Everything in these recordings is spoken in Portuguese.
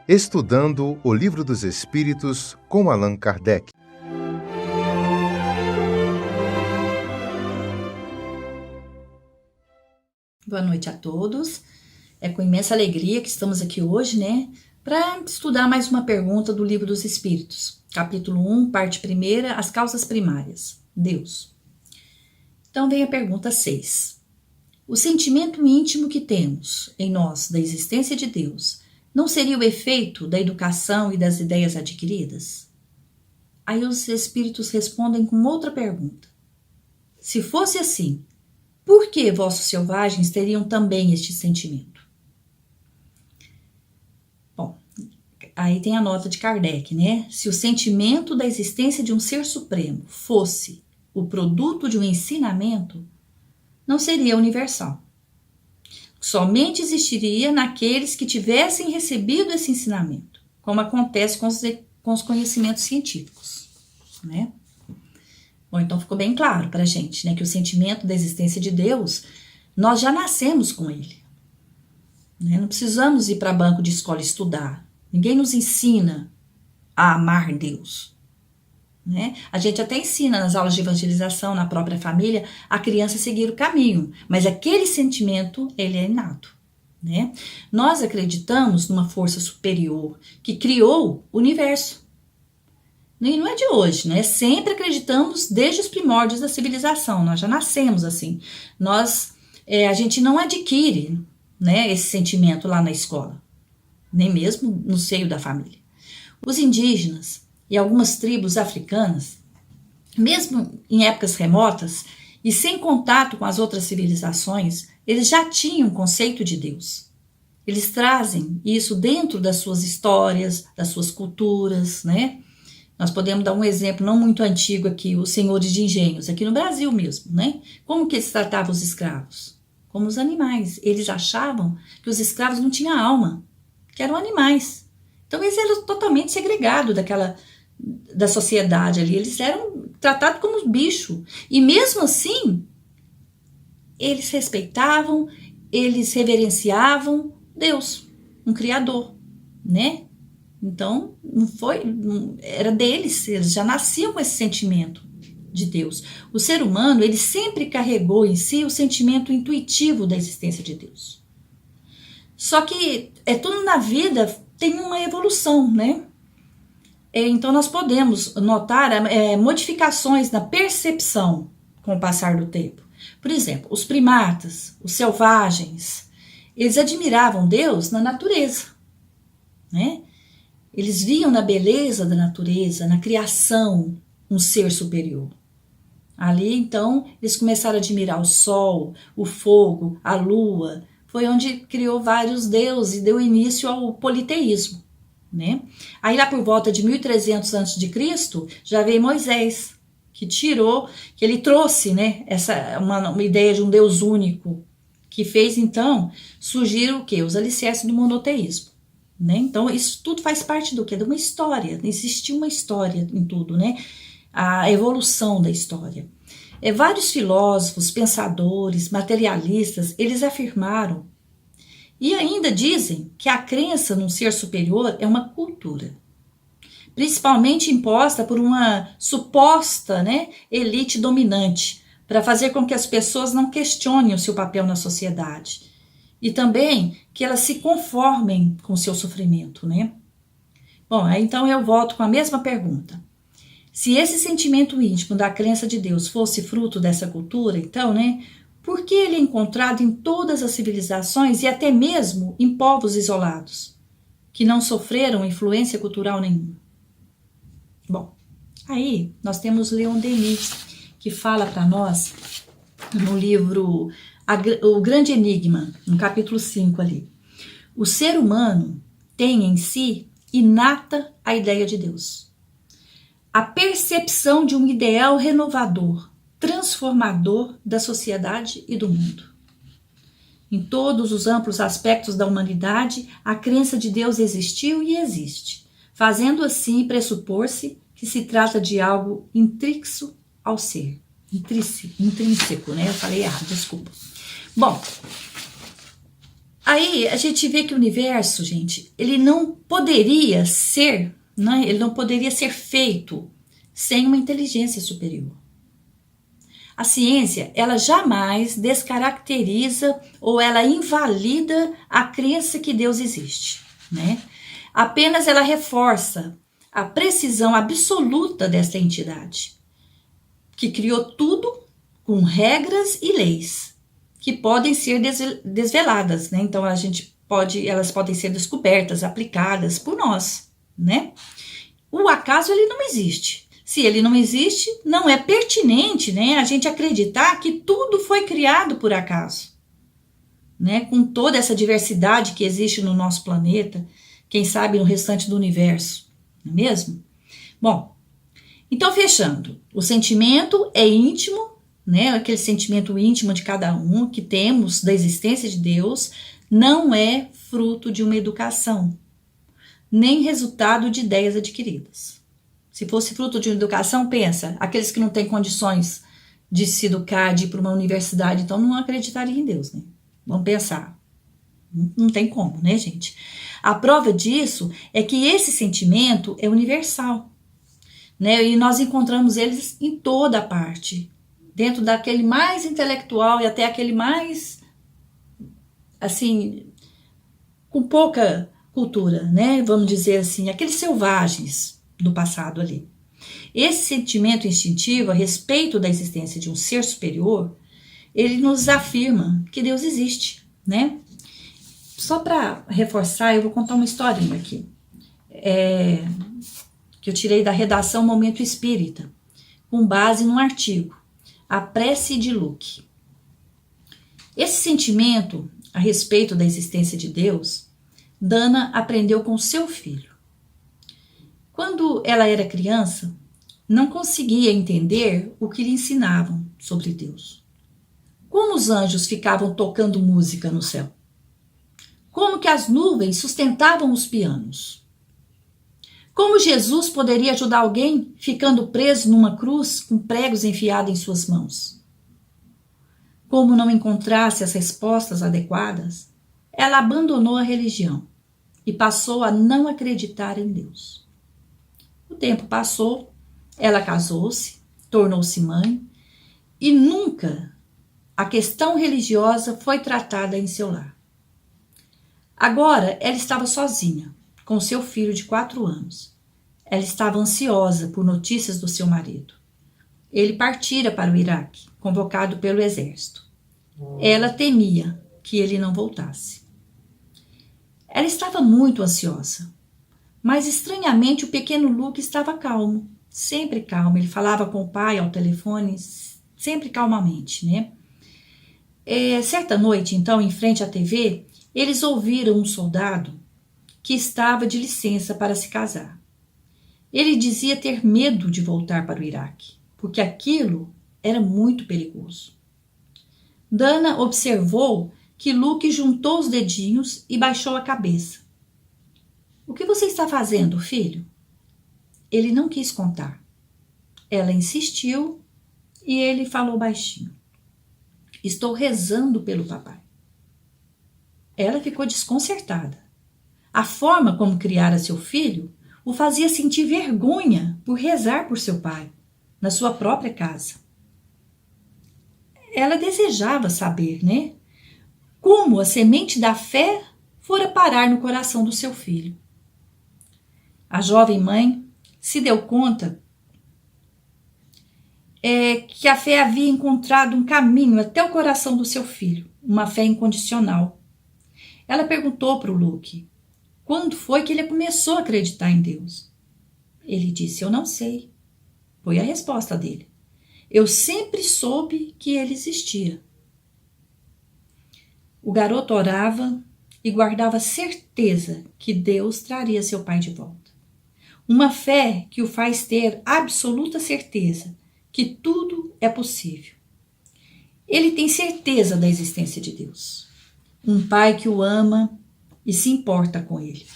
Estudando o Livro dos Espíritos com Allan Kardec. Boa noite a todos. É com imensa alegria que estamos aqui hoje, para estudar mais uma pergunta do Livro dos Espíritos. Capítulo 1, parte 1, as causas primárias. Deus. Então vem a pergunta 6. O sentimento íntimo que temos em nós da existência de Deus não seria o efeito da educação e das ideias adquiridas? Aí os espíritos respondem com outra pergunta. Se fosse assim, por que vossos selvagens teriam também este sentimento? Bom, aí tem a nota de Kardec, Se o sentimento da existência de um ser supremo fosse o produto de um ensinamento, não seria universal. Somente existiria naqueles que tivessem recebido esse ensinamento, como acontece com os conhecimentos científicos, Bom, então ficou bem claro para a gente, que o sentimento da existência de Deus, nós já nascemos com ele. Não precisamos ir para banco de escola estudar. Ninguém nos ensina a amar Deus. A gente até ensina nas aulas de evangelização, na própria família, a criança seguir o caminho, mas aquele sentimento, ele é inato. Nós acreditamos numa força superior que criou o universo. E não é de hoje, Sempre acreditamos desde os primórdios da civilização, nós já nascemos assim. A gente não adquire esse sentimento lá na escola, nem mesmo no seio da família. Os indígenas e algumas tribos africanas, mesmo em épocas remotas e sem contato com as outras civilizações, eles já tinham um conceito de Deus. Eles trazem isso dentro das suas histórias, das suas culturas, Nós podemos dar um exemplo não muito antigo aqui, os senhores de engenhos, aqui no Brasil mesmo, Como que eles tratavam os escravos? Como os animais. Eles achavam que os escravos não tinham alma, que eram animais. Então eles eram totalmente segregados da sociedade ali, eles eram tratados como bicho. E mesmo assim, eles respeitavam, eles reverenciavam Deus, um Criador, Então, era deles, eles já nasciam com esse sentimento de Deus. O ser humano, ele sempre carregou em si o sentimento intuitivo da existência de Deus. Só que tudo na vida tem uma evolução, Então, nós podemos notar modificações na percepção com o passar do tempo. Por exemplo, os primatas, os selvagens, eles admiravam Deus na natureza, Eles viam na beleza da natureza, na criação, um ser superior. Ali, então, eles começaram a admirar o sol, o fogo, a lua. Foi onde criou vários deuses e deu início ao politeísmo, Aí lá por volta de 1300 a.C., já veio Moisés, que ele trouxe, uma ideia de um Deus único, que fez então surgir o quê? Os alicerces do monoteísmo. Então isso tudo faz parte do quê? De uma história, existiu uma história em tudo, A evolução da história. Vários filósofos, pensadores, materialistas, eles afirmaram e ainda dizem que a crença num ser superior é uma cultura, principalmente imposta por uma suposta elite dominante, para fazer com que as pessoas não questionem o seu papel na sociedade. E também que elas se conformem com o seu sofrimento, Bom, aí então eu volto com a mesma pergunta. Se esse sentimento íntimo da crença de Deus fosse fruto dessa cultura, então, por que ele é encontrado em todas as civilizações e até mesmo em povos isolados, que não sofreram influência cultural nenhuma? Bom, aí nós temos Leon Denis, que fala para nós no livro O Grande Enigma, no capítulo 5 ali. O ser humano tem em si inata a ideia de Deus. A percepção de um ideal renovador, transformador da sociedade e do mundo. Em todos os amplos aspectos da humanidade, a crença de Deus existiu e existe, fazendo assim pressupor-se que se trata de algo intrínseco ao ser. Intrínseco, Eu falei errado, desculpa. Bom, Aí a gente vê que o universo, gente, ele não poderia ser, né? Ele não poderia ser feito sem uma inteligência superior. A ciência, ela jamais descaracteriza ou ela invalida a crença que Deus existe, né? Apenas ela reforça a precisão absoluta desta entidade, que criou tudo com regras e leis que podem ser desveladas, né? Então elas podem ser descobertas, aplicadas por nós, né? O acaso ele não existe. Se ele não existe, não é pertinente, né, a gente acreditar que tudo foi criado por acaso, né? Com toda essa diversidade que existe no nosso planeta, quem sabe no restante do universo, não é mesmo? Bom, então fechando, o sentimento é íntimo, né? Aquele sentimento íntimo de cada um que temos da existência de Deus não é fruto de uma educação, nem resultado de ideias adquiridas. Se fosse fruto de uma educação, pensa, aqueles que não têm condições de se educar, de ir para uma universidade, então não acreditariam em Deus, né? Vamos pensar. Não tem como, né, gente? A prova disso é que esse sentimento é universal, né? E nós encontramos eles em toda parte, dentro daquele mais intelectual e até aquele mais, assim, com pouca cultura, né? Vamos dizer assim, aqueles selvagens do passado ali. Esse sentimento instintivo a respeito da existência de um ser superior, ele nos afirma que Deus existe, né? Só para reforçar, eu vou contar uma historinha aqui, que eu tirei da redação Momento Espírita, com base num artigo, A Prece de Luke. Esse sentimento a respeito da existência de Deus, Dana aprendeu com seu filho. Quando ela era criança, não conseguia entender o que lhe ensinavam sobre Deus. Como os anjos ficavam tocando música no céu? Como que as nuvens sustentavam os pianos? Como Jesus poderia ajudar alguém ficando preso numa cruz com pregos enfiados em suas mãos? Como não encontrasse as respostas adequadas, ela abandonou a religião e passou a não acreditar em Deus. O tempo passou, ela casou-se, tornou-se mãe e nunca a questão religiosa foi tratada em seu lar. Agora ela estava sozinha, com seu filho de 4 anos. Ela estava ansiosa por notícias do seu marido. Ele partira para o Iraque, convocado pelo exército. Ela temia que ele não voltasse. Ela estava muito ansiosa, mas estranhamente o pequeno Luke estava calmo, sempre calmo. Ele falava com o pai ao telefone, sempre calmamente, né? Certa noite, então, em frente à TV, eles ouviram um soldado que estava de licença para se casar. Ele dizia ter medo de voltar para o Iraque, porque aquilo era muito perigoso. Dana observou que Luke juntou os dedinhos e baixou a cabeça. O que você está fazendo, filho? Ele não quis contar. Ela insistiu e ele falou baixinho. Estou rezando pelo papai. Ela ficou desconcertada. A forma como criara seu filho o fazia sentir vergonha por rezar por seu pai, na sua própria casa. Ela desejava saber, né? Como a semente da fé fora parar no coração do seu filho. A jovem mãe se deu conta que a fé havia encontrado um caminho até o coração do seu filho, uma fé incondicional. Ela perguntou para o Luke quando foi que ele começou a acreditar em Deus. Ele disse, eu não sei. Foi a resposta dele. Eu sempre soube que ele existia. O garoto orava e guardava certeza que Deus traria seu pai de volta. Uma fé que o faz ter absoluta certeza que tudo é possível. Ele tem certeza da existência de Deus. Um pai que o ama e se importa com ele,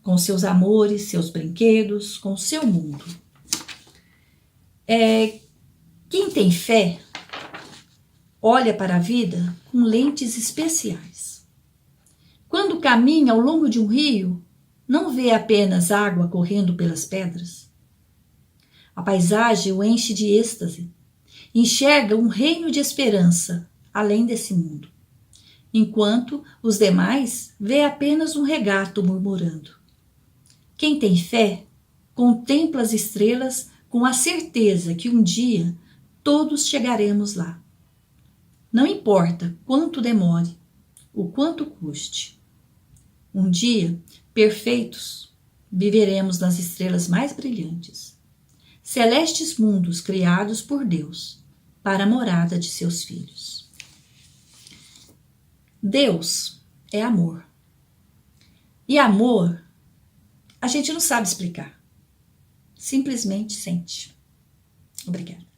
com seus amores, seus brinquedos, com seu mundo. Quem tem fé olha para a vida com lentes especiais. Quando caminha ao longo de um rio, não vê apenas água correndo pelas pedras. A paisagem o enche de êxtase. Enxerga um reino de esperança além desse mundo, enquanto os demais vê apenas um regato murmurando. Quem tem fé contempla as estrelas com a certeza que um dia todos chegaremos lá. Não importa quanto demore, o quanto custe. Um dia, perfeitos, viveremos nas estrelas mais brilhantes, celestes mundos criados por Deus para a morada de seus filhos. Deus é amor. E amor, a gente não sabe explicar. Simplesmente sente. Obrigada.